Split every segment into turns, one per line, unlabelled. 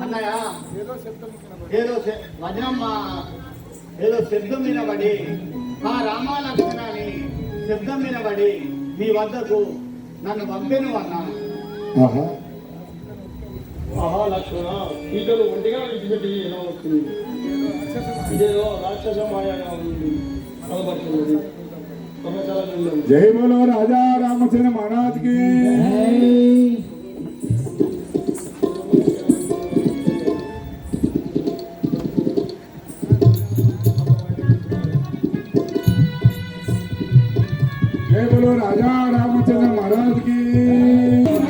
అన్నయ్య వజ్రమ్మ ఏదో శబ్దం వినబడి ఆ రామాలక్ష్మణని శబ్దం వినబడి మీ వద్దకు నన్ను పంపెను అన్నా.
ఆహా లక్ష్మణ, ఈటలు ఒంటిగా విడిచిపెట్టి ఎలా వస్తుంది? ఇదేదో రాక్షస మాయగా ఉంది కనబడుతున్నది.
జై బోలో రాజా రామచంద్ర మహారాజ్ కి. जय बोलो राजा रामचंद्र महाराज की।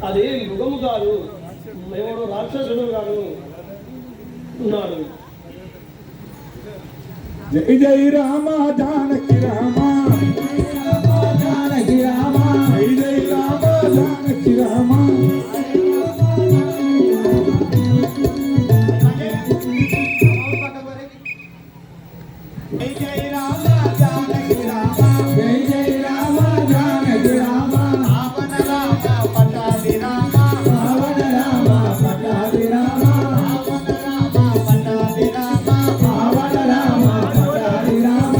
అది మృగము కాదు, ఎవడు రాక్షసుడు కాదు ఉన్నాడు.
జై జై రామ జానకి రామ, జానకి రామ, జై జై రామ జానకి రామ.
జై జై రామ జానకి రామ,
జై జై రామ జానకి రామ.
పావన రామ పట్టాభి రామ,
పావన రామ పట్టాభి రామ,
పావన రామ పట్టాభి రామ,
పావన రామ పట్టాభి రామ.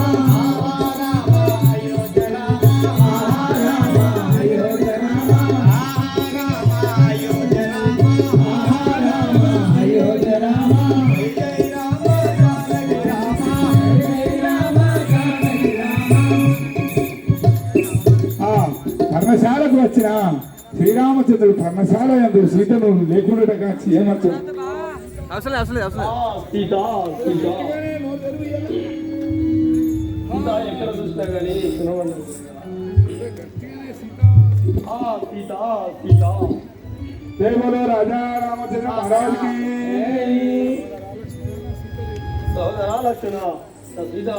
రామ అయోధ్య రామ,
రామ అయోధ్య రామ,
రామ అయోధ్య రామ,
రామ అయోధ్య రామ.
జై జై రామ జానకి రామ,
జై రామ జానకి రామ. పర్ణశాలకు వచ్చిన శ్రీరామచంద్రుడు పర్ణశాల యందు సీతను లేకుండా కాచి ఏమచ్చు
సీత సీత సీత ఎక్కడ చూసినా కానీ వినవండి. సీత సీత.
జై బోలో రాజా రామచంద్ర మహారాజ్ కి.
సోదరా లక్షణ సీత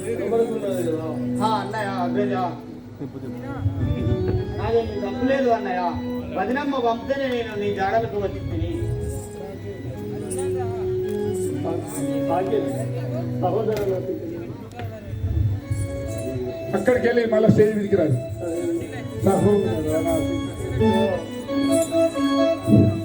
కనబడుతున్నది కదా.
అన్నయ్య అగ్రజ నాదేం తప్పులేదు అన్నయ్య. వదినమ్మ పంపితేనే నేను నీ జాడలకు వచ్చి తిని.
అక్కడికి వెళ్ళి మళ్ళీ స్టేజ్ మీదకి రాదు.